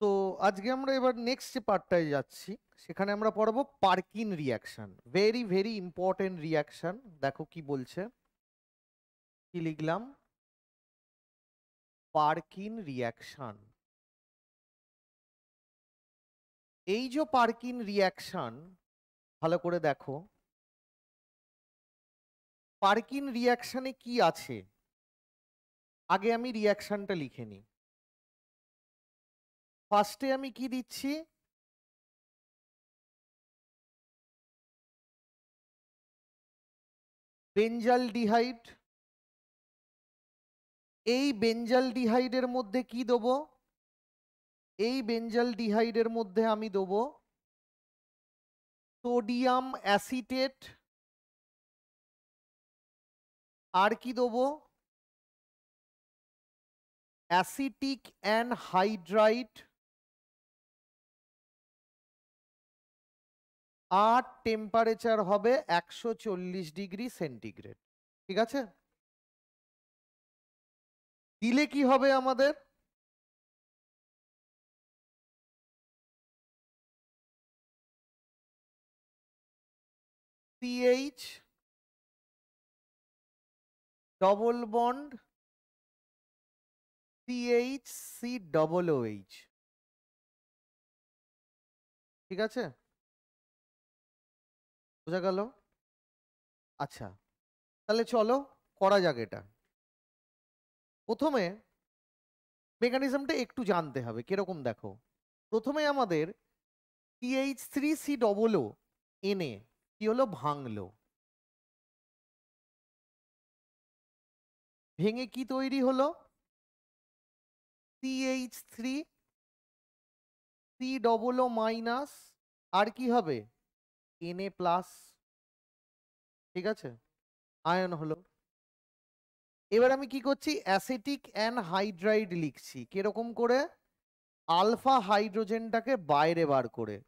তো আজকে আমরা এবার নেক্সট যে পার্টটায় যাচ্ছি সেখানে আমরা পড়বো Perkin reaction. Very very important reaction. দেখো কি বলছে, কি লিখলাম, পার্কিন রিয়াকশন। এই যে পার্কিন রিয়াকশন, ভালো করে দেখো পার্কিন রিয়াকশনে কি আছে। আগে আমি রিয়াকশনটা লিখে নিই। ফার্স্টে আমি কি দিচ্ছি, বেঞ্জালডিহাইড। এই বেঞ্জালডিহাইডের মধ্যে কি দেবো, এই বেঞ্জালডিহাইডের মধ্যে আমি দেবো সোডিয়াম অ্যাসিটেট। আর কি দেবো, অ্যাসিটিক অ্যানহাইড্রাইড। আর টেম্পারেচার হবে 140°C। ঠিক আছে, দিলে কি হবে আমাদের, CH ডবল বন্ড CH3OH। ঠিক আছে, বোঝা গেল? আচ্ছা, তাহলে চলো করা যাক এটা। প্রথমে মেকানিজমটা একটু জানতে হবে কিরকম। দেখো, প্রথমে আমাদের CH3COO এনে কি হলো, ভাঙলো। ভেঙে কি তৈরি হলো, CH3COO- আর কি হবে, Na+। ঠিক আছে, আয়ন হলো। এবার আমি কি করছি, অ্যাসিটিক অ্যানহাইড্রাইড লিখছি কিরকম করে, আলফা হাইড্রোজেনটাকে বাইরে বার করে,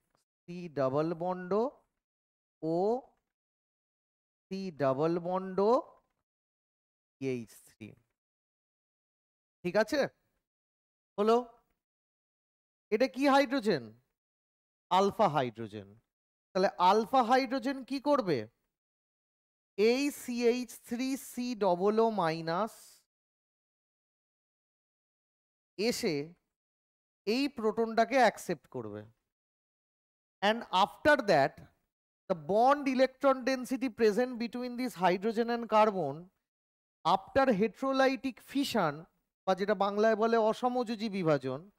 সি ডাবল বন্ড ও সি ডাবল বন্ড CH3। ঠিক আছে, হলো। এটা কি হাইড্রোজেন, আলফা হাইড্রোজেন। তাহলে আলফা হাইড্রোজেন কি করবে, এই CH3COO- এসে এই প্রোটনটাকে অ্যাকসেপ্ট করবে। And after that the bond electron density present between this hydrogen and carbon after heterolytic fission, বা যেটা বাংলায় বলে অসমযোজী বিভাজন,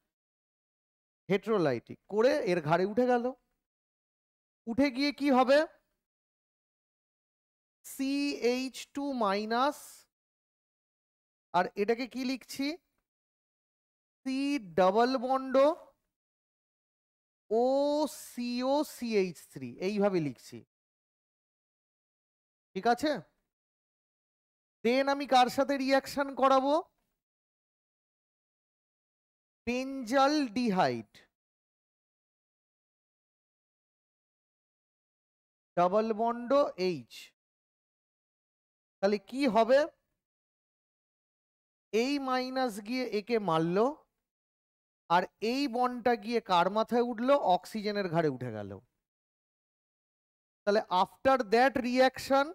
হেটেরোলাইটিক করে এর ঘাড়ে উঠে গেল। উঠে গিয়ে কি হবে, CH2- আর এটাকে কি লিখছি, সি ডাবল বন্ড ও COCH3, এইভাবে লিখছি। ঠিক আছে, দেন আমি কার সাথে রিয়াকশন করাবো, বেঞ্জালডিহাইড ডাবল বন্ড H। তাহলে কি হবে, এই মাইনাস গিয়ে একে মারলো, আর এই বন্ডটা গিয়ে কার মাথায় উঠলো, অক্সিজেনের ঘাড়ে উঠে গেল। তাহলে আফটার দ্যাট রিয়াকশন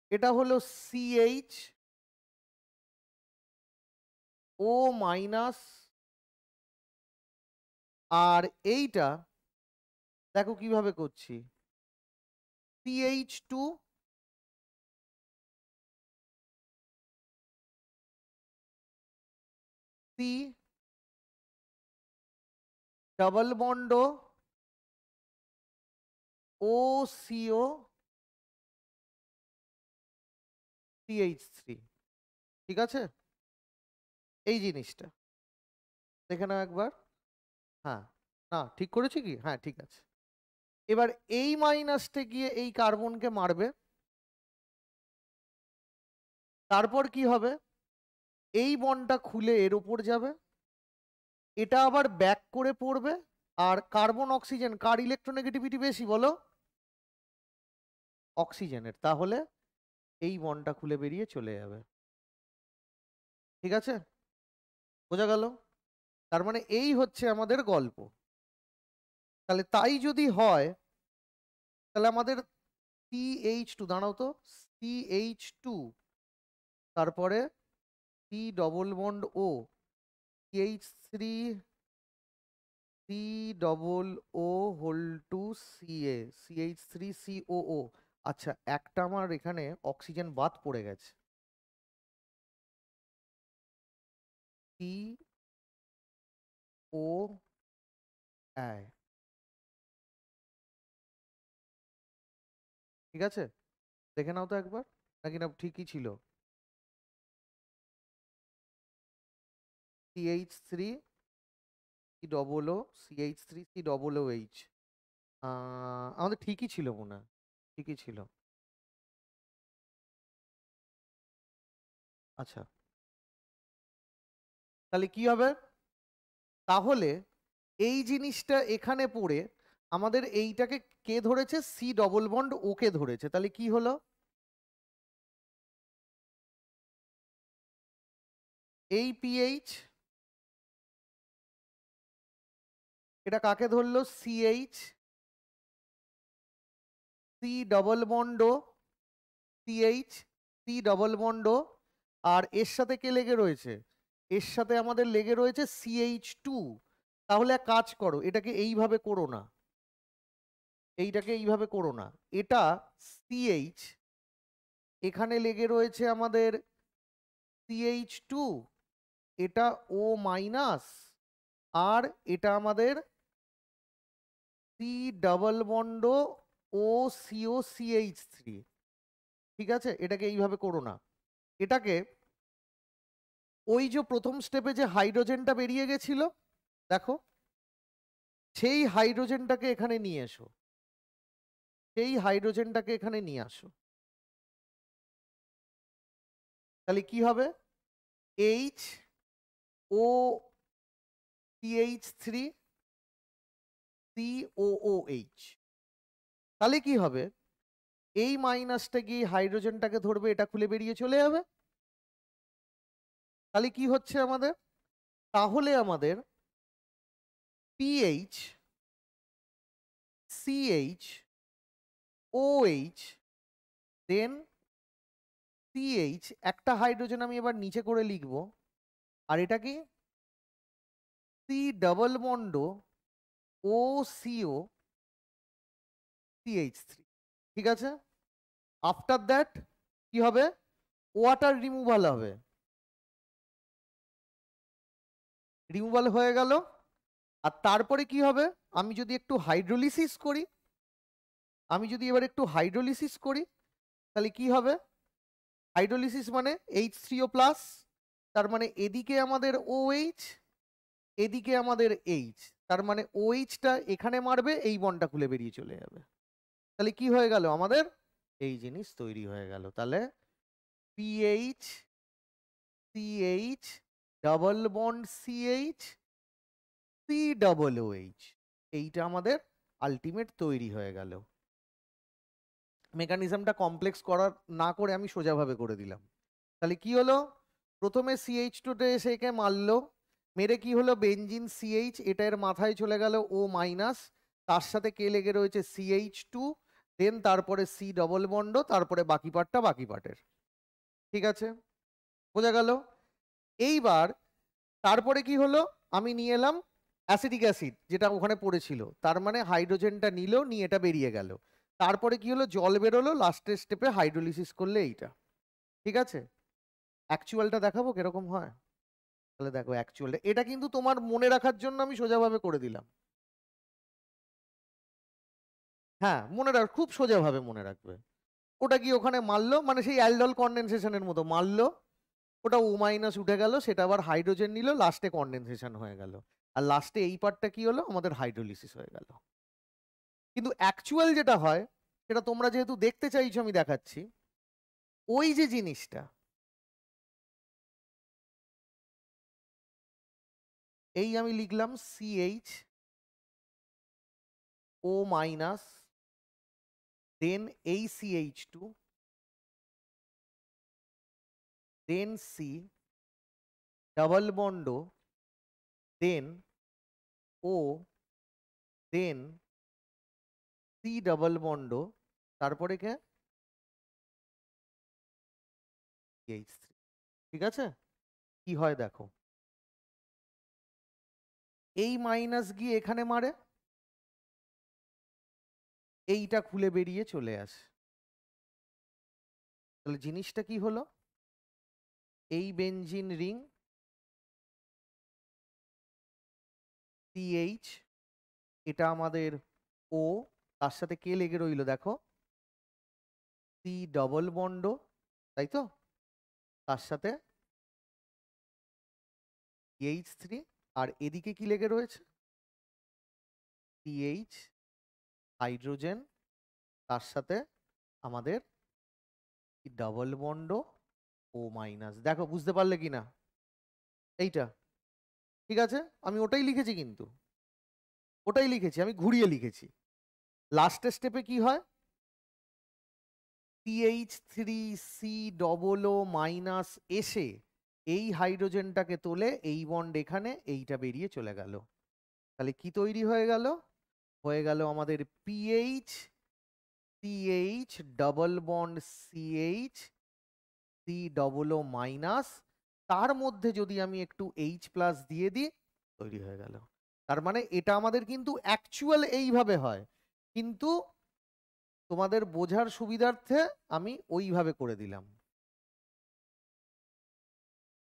এটা হলো CH-O-, আর এইটা দেখো কিভাবে করছি, CH2 C double bond OCO CH3। ঠিক আছে, এই জিনিসটা দেখে নাও একবার। হ্যাঁ, না ঠিক করেছি কি, হ্যাঁ ঠিক আছে। এবার এই মাইনাসটা গিয়ে এই কার্বনকে মারবে, তারপর কি হবে, এই বন্ডটা খুলে এর উপর যাবে, এটা আবার ব্যাক করে পড়বে। আর কার্বন অক্সিজেন কার ইলেকট্রোনেগেটিভিটি বেশি বলো, অক্সিজেনের, তাহলে এই বন্ডটা খুলে বেরিয়ে চলে যাবে। ঠিক আছে, বোঝা গেল? তার মানে এই হচ্ছে আমাদের গল্প। তাহলে তাই যদি হয়, তাহলে আমাদের CH2, দাঁড়াও তো, CH2, তারপরে C double bond O, CH3, C double O whole two CA, CH3COO। আচ্ছা, একটা আমার এখানে অক্সিজেন বাদ পড়ে গেছে, CO, ঠিক আছে, দেখে নাও তো একবার, নাকি না ঠিকই ছিল? CH3, C double O, CH3, C double OH, আমাদের ঠিকই ছিল মনে হয়, ঠিকই ছিল। আচ্ছা, তাহলে কি হবে? তাহলে এই জিনিসটা এখানে পড়ে আমাদের এইটাকে কে ধরেছে? সি ডবল বন্ড ওকে ধরেছে। তাহলে কি হলো? এই পিএইচ, এটা কাকে ধরলো? সিএইচ, সি ডবল বন্ড ও, সিএইচ, সি ডবল বন্ড ও, আর এর সাথে কে লেগে রয়েছে? এর সাথে আমাদের লেগে রয়েছে CH2। তাহলে এক কাজ করো, এটাকে এইভাবে করো না, এইটাকে এইভাবে করো না, এটা CH, এখানে লেগে রয়েছে আমাদের CH2, এটা O মাইনাস, আর এটা আমাদের সি ডাবল বন্ড ও সিও CH3। ঠিক আছে, এটাকে এইভাবে করো না, এটাকে ওই যে প্রথম স্টেপে যে হাইড্রোজেনটা বেরিয়ে গেছিল, দেখো, সেই হাইড্রোজেনটাকে এখানে নিয়ে এসো, সেই হাইড্রোজেনটাকে এখানে নিয়ে আসো। তাহলে কি হবে? H O CH3 COOH। তাহলে কি হবে? এই মাইনাসটা গিয়ে হাইড্রোজেনটাকে ধরবে, এটা খুলে বেরিয়ে চলে যাবে। তাহলে কি হচ্ছে আমাদের? তাহলে আমাদের PH, CH, OH, দেন CH, একটা হাইড্রোজেন আমি এবার নিচে করে লিখব, আর এটা কি? সি ডাবল বন্ড ও সিও CH3। ঠিক আছে, আফটার দ্যাট কি হবে? ওয়াটার রিমুভাল হবে, রিমুভাল হয়ে গেল। আর তারপরে কি হবে? আমি যদি একটু হাইড্রোলিসিস করি, আমি যদি এবার একটু হাইড্রোলিসিস করি, তাহলে কি হবে? হাইড্রোলিসিস মানে H3O প্লাস, তার মানে এদিকে আমাদের OH, এদিকে আমাদের H, তার মানে OH-টা এখানে মারবে, এই বন্ডটা খুলে বেরিয়ে চলে যাবে। তাহলে কি হয়ে গেল আমাদের? এই জিনিস তৈরি হয়ে গেল। তাহলে PH, CH, double bond CH, C double OH, এইটা আমাদের আলটিমেট তৈরি হয়ে গেল। মেকানিজমটা কমপ্লেক্স করার না করে আমি সোজাভাবে করে দিলাম। তাহলে কি হলো? প্রথমে CH2-তে এসে একে মারলো, মেরে কি হলো? বেনজিন CH, এটা এর মাথায় চলে গেল O মাইনাস, তার সাথে কে লেগে রয়েছে? CH2, দেন তারপরে সি ডবল বন্ড, তারপরে বাকি পার্টটা বাকি পার্টের। ঠিক আছে, বোঝা গেল? এইবার তারপরে কি হলো? আমি নিয়ে এলাম অ্যাসিটিক অ্যাসিড, যেটা ওখানে পড়েছিল, তার মানে হাইড্রোজেনটা নিল, নিয়ে এটা বেরিয়ে গেল। তারপরে কি হলো? জল বেরোলো, লাস্টের স্টেপে হাইড্রোলিসিস করলে এইটা। ঠিক আছে, অ্যাকচুয়ালটা দেখাবো কিরকম হয়? তাহলে দেখো অ্যাকচুয়ালটা, এটা কিন্তু তোমার মনে রাখার জন্য আমি সোজাভাবে করে দিলাম। হ্যাঁ, মনে রাখ, খুব সোজাভাবে মনে রাখবে। ওটা কি ওখানে মারলো, মানে সেই অ্যালডল কনডেনসেশনের মতো মারলো, ওটা ও মাইনাস উঠে গেল, সেটা আবার হাইড্রোজেন নিল, লাস্টে কনডেনসেশন হয়ে গেল, আর লাস্টে এই পার্টটা কি হলো? আমাদের হাইড্রোলিসিস হয়ে গেল। কিন্তু অ্যাকচুয়াল যেটা হয়, সেটা তোমরা যেহেতু দেখতে চাইছো আমি দেখাচ্ছি। ওই যে জিনিসটা, এই আমি লিখলাম CH O মাইনাস, দেন এই CH2, দেন C ডাবল বন্ড, দেন O, দেন C ডাবল বন্ড, তারপরে কে CH3। ঠিক আছে, কি হয় দেখো, এই মাইনাস গিয়ে এখানে মারে, এইটা খুলে বেরিয়ে চলে আসে। তাহলে জিনিসটা কি হলো, এই বেনজিন রিং CH, এটা আমাদের O, তার সাথে কে লেগে রইল দেখো, C ডবল বন্ড, তাই তো, তার সাথে CH3, আর এদিকে কি লেগে রয়েছে, CH হাইড্রোজেন, তার সাথে আমাদের ডাবল বন্ড O মাইনাস। দেখো বুঝতে পারলে কি না এইটা, ঠিক আছে, আমি ওটাই লিখেছি, কিন্তু ওটাই লিখেছি, আমি ঘুরিয়ে লিখেছি। লাস্টের স্টেপে কি হয়, CH3C ডবল ও মাইনাস এসে এই হাইড্রোজেনটাকে তোলে, এই বন্ড এখানে, এইটা বেরিয়ে চলে গেল। তাহলে কি তৈরি হয়ে গেল, হয়ে গেল আমাদের PH CH double bond CH C double O minus, তার মধ্যে যদি আমি একটু H প্লাস দিয়ে দিই, তৈরি হয়ে গেল। তার মানে এটা আমাদের কিন্তু অ্যাকচুয়াল এইভাবে হয়, কিন্তু তোমাদের বোঝার সুবিধার্থে আমি ওইভাবে করে দিলাম।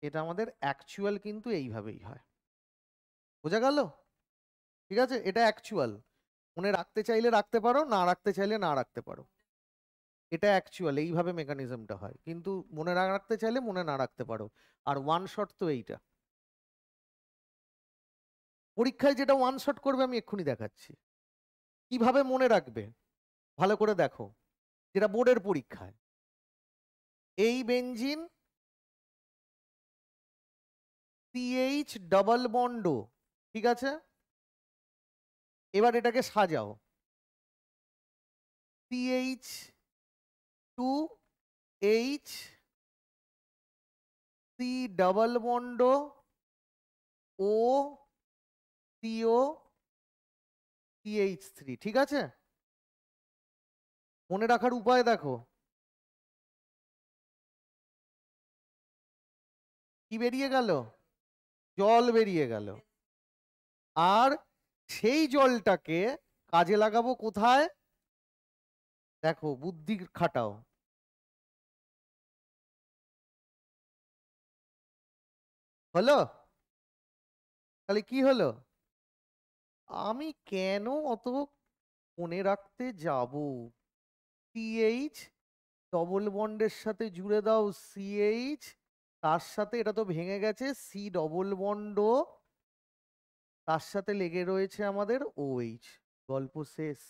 এটা আমাদের অ্যাকচুয়াল কিন্তু এইভাবেই হয়, বোঝা গেল? ঠিক আছে, এটা অ্যাকচুয়াল, মনে রাখতে চাইলে রাখতে পারো, না রাখতে চাইলে না রাখতে পারো। এটা অ্যাকচুয়াল, এইভাবে মেকানিজমটা হয়, কিন্তু মনে না রাখতে চাইলে মনে না রাখতে পারো। আর ওয়ান শট তো এইটা, পরীক্ষায় যেটা ওয়ান শট করবে আমি এক্ষুনি দেখাচ্ছি। কিভাবে মনে রাখবে ভালো করে দেখো, যেটা বোর্ডের পরীক্ষায়, এই বেনজিন CH ডাবল বন্ড, ঠিক আছে, এবার এটাকে সাজাও, CH2H C double bond O CO CH3, ঠিক আছে, মনে রাখার উপায় দেখো, কি বেরিয়ে গেল, জল বেরিয়ে গেল। আর সেই জলটাকে কাজে লাগাবো কোথায়, দেখো বুদ্ধি খাটাও, হলো, তাহলে কি হলো, আমি কেন অত মনে রাখতে যাব, CH ডবল বন্ডের সাথে জুড়ে দাও CH, তার সাথে এটা তো ভেঙে গেছে, C ডবল বন্ড, তার সাথে লেগে রয়েছে আমাদের OH, গল্প শেষ।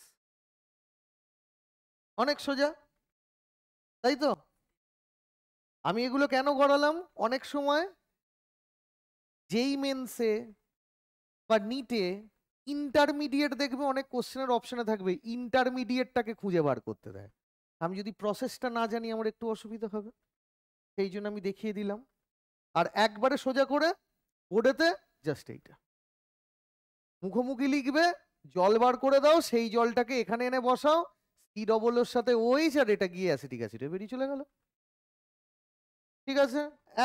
অনেক সোজা, তাই তো? আমি এগুলো কেন করালাম, অনেক সময় যেই মেন্সে বা নিটে ইন্টারমিডিয়েট দেখবে অনেক কোশ্চেনের অপশনে থাকবে ইন্টারমিডিয়েটটাকে খুঁজে বার করতে দেয়, আমি যদি প্রসেসটা না জানি আমার একটু অসুবিধা হবে, সেই জন্য আমি দেখিয়ে দিলাম। আর একবারে সোজা করে বোর্ডেতে জাস্ট এইটা মুখোমুখি লিখবে, জল বার করে দাও, সেই জলটাকে এখানে এনে বসাও, সি ডবল এর সাথে ওইচ, আর এটা গিয়ে অ্যাসিটিক অ্যাসিডে বেরিয়ে চলে গেল। ঠিক আছে,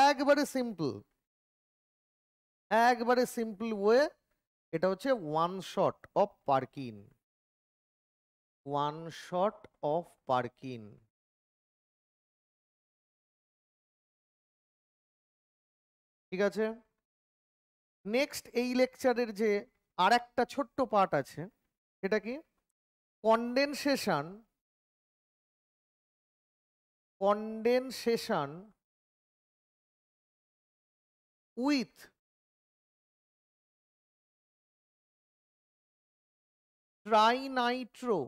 একবারে সিম্পল, একবারে সিম্পল ওয়ে। এটা হচ্ছে one shot of Perkin, one shot of Perkin. ঠিক আছে, নেক্সট এই লেকচারের যে আর একটা ছোট্ট পার্ট আছে, সেটা কি, condensation, condensation with trinitro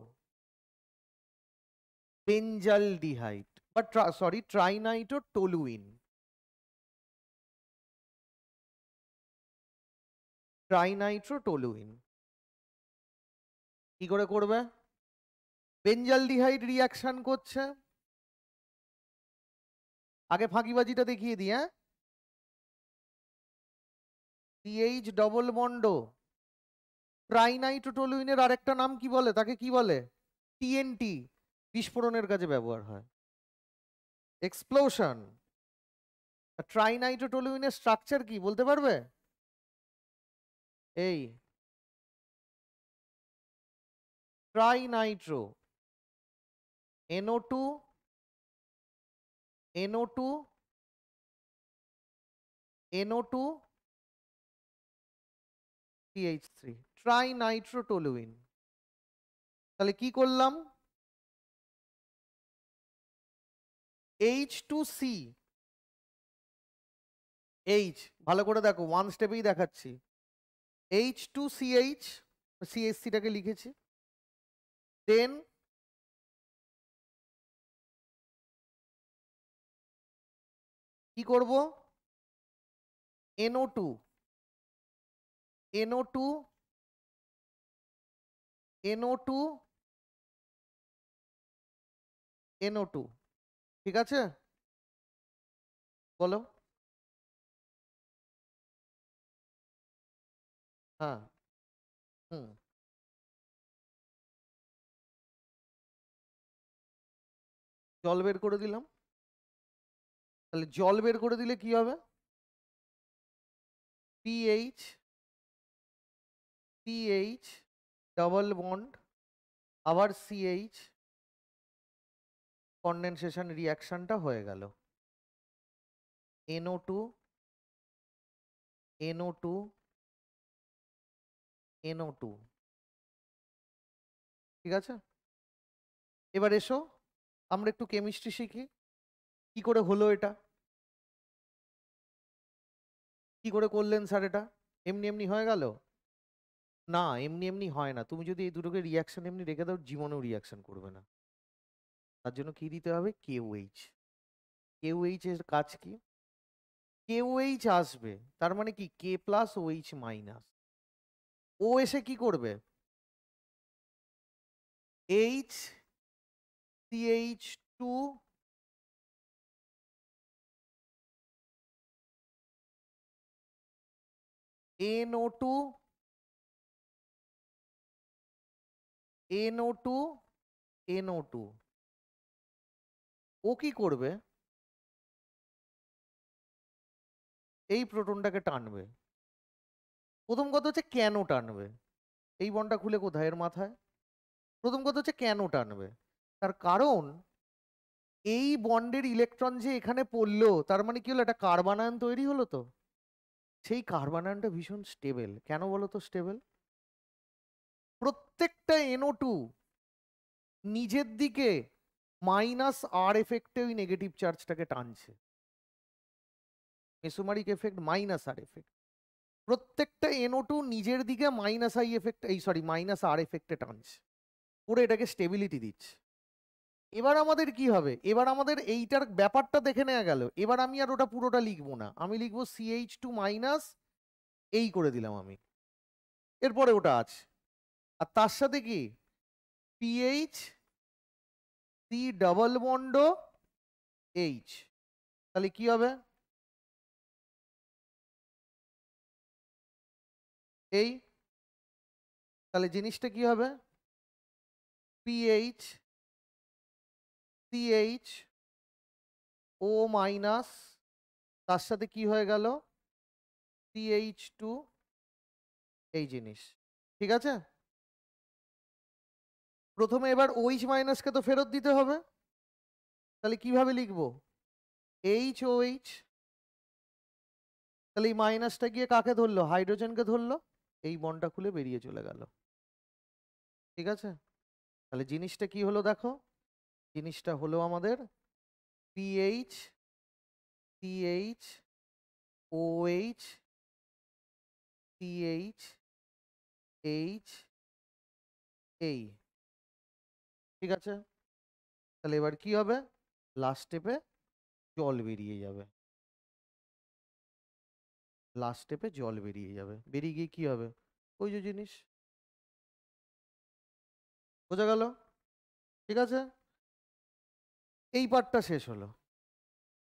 benzaldehyde, বা sorry trinitro toluene, trinitro toluene. কি করে করবে, বেঞ্জালডিহাইড রিয়াকশন করছে, আগে ফাঁকিবাজিটা দেখিয়ে দিই, হ্যাঁ। সিএইচ ডবল বন্ড ট্রাইনাইট্রোটলুইনের আরেকটা নাম কি বলে, তাকে কি বলে? টিএনটি, বিস্ফোরণের কাজে ব্যবহার হয়। এক্সপ্লোশন। ট্রাইনাইট্রোটলুইনের স্ট্রাকচার কি বলতে পারবে? এই trinitro, NO2 NO2 NO2 CH3, ট্রাইনাইট্রোটলুইন। তাহলে কি করলাম? H2C, H, ভালো করে দেখো, ওয়ান স্টেপেই দেখাচ্ছি। H2CH, CH3টাকে লিখেছি, দেন কি করব? NO2 NO2 NO2 NO2, ঠিক আছে? বলো। হ্যাঁ। হুম। জল বের করে দিলাম। তাহলে জল বের করে দিলে কি হবে? পিএইচ, সিএইচ ডাবল বন্ড, আবার সিএইচ, কন্ডেনসেশন রিয়াকশনটা হয়ে গেল। NO2 NO2 NO2, ঠিক আছে? এবার এসো আমরা একটু কেমিস্ট্রি শিখি। কি করে হলো এটা? কি করে করলেন স্যার এটা? এমনি এমনি হয়ে গেল? না, এমনি এমনি হয় না। তুমি যদি এই দুটোকে রিয়াকশন এমনি রেখে দাও, জীবনেও রিয়াকশন করবে না। তার জন্য কি দিতে হবে? KOH। KOH এর কাজ কি? KOH আসবে, তার মানে কি K প্লাস OH মাইনাস। ও এসে কি করবে? H CH2 NO2 NO2 NO2, ও কি করবে? এই প্রোটনটাকে টানবে। প্রথম কথা হচ্ছে কেন টানবে? এই বনটা খুলে কোথায়? এর মাথায়। প্রথম কথা হচ্ছে কেন টানবে? তার কারণ এই বন্ডের ইলেকট্রন যে এখানে পড়লো, তার মানে কি হলো? একটা কার্বন আয়ন তৈরি হলো তো। সেই কার্বন আয়নটা ভীষণ স্টেবল। কেন বলো তো স্টেবল? প্রত্যেকটা NO2 নিজের দিকে মাইনাস আর এফেক্টে ওই নেগেটিভ চার্জটাকে টানছে। মেসোমারিক এফেক্ট, মাইনাস আর এফেক্ট। প্রত্যেকটা NO2 নিজের দিকে মাইনাস আই এফেক্ট, এই সরি মাইনাস আর এফেক্টে টানছে, পুরো এটাকে স্টেবিলিটি দিচ্ছে। এবার আমাদের কি হবে? এবার আমাদের এইটার ব্যাপারটা দেখে নেওয়া গেল। এবার আমি আর ওটা পুরোটা লিখবো না, আমি লিখবো CH2 মাইনাস, এই করে দিলাম আমি। এরপরে ওটা আছে, আর তার সাথে কি PH C double bond H। তাহলে কি হবে? এই, তাহলে জিনিসটা কি হবে? PH CH O মাইনাস, তার সাথে কি হয়ে গেল? CH2, এই জিনিস, ঠিক আছে? প্রথমে এবার OH মাইনাসকে তো ফেরত দিতে হবে। তাহলে কিভাবে লিখবো? HOH। তাহলে এই মাইনাসটা গিয়ে কাকে ধরলো? হাইড্রোজেনকে ধরলো। এই বন্ডটা খুলে বেরিয়ে চলে গেল, ঠিক আছে? তাহলে জিনিসটা কি হলো দেখো? জিনিসটা হলো আমাদের PH CH OH CH H, এই, ঠিক আছে? তাহলে এবার কি হবে? লাস্ট স্টেপে জল বেরিয়ে যাবে। লাস্ট স্টেপে জল বেরিয়ে যাবে, বেরিয়ে গিয়ে কি হবে? ওই যে জিনিস, বোঝা গেল? ঠিক আছে, এই পার্টটা শেষ হলো।